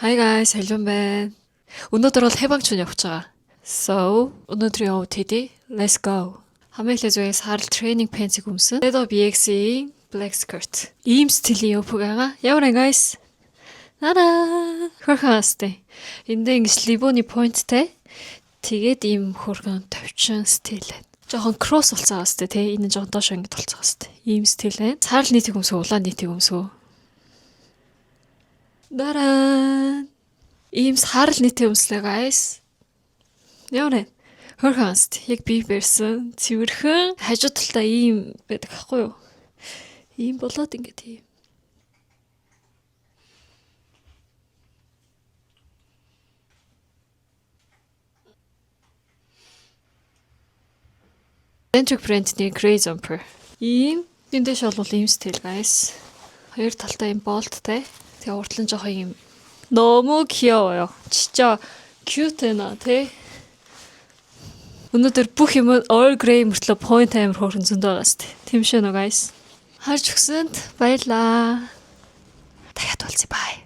Hi guys, hello байна. Өнөөдөр бол хэвангч явж байгаа. So, өнөөдрийн OOTD, let's go. Хамгийн их зүйлээс харал training pants-ийг өмсөн. Dedo BX-ийн black skirt. Ийм стилийн өв байгаа. Ямар guys? Нара. Хөрхөөстэй. Эндээ ингэж либоны pointтэй. Тэгээд ийм хөргөн товчон стил байна. Жохон кросс болцоо бастай тий. Энэ жохон доош ингэж болцоо бастай. Ийм стил байна. Сарал нийтийг өмсөө, улаан нийтийг өмсөө. Дараа. Ийм сарал нийтийн өмслөө guys. Ямар вэ? Хөрхөнст яг би барьсан цэвэрхэн хажуу талдаа ийм байдаг ахгүй юу? Ийм болоод ингээд ийм. Benchuk brand-ний Grey Jumper. Ийм эндээс бол ийм стил guys. Хоёр талдаа ийм болттай. Тэгээ уртлан жоохон ийм 너무 귀여워요. 진짜 큐트나 тий. Өнөөдөр бүх юм all grey мөртлөө point амар хөөрхөн зөндөө байгаа сте. Тийм шүү нөө guys. Харж өгсөнд баярлаа. Дахиад уулзъя bye.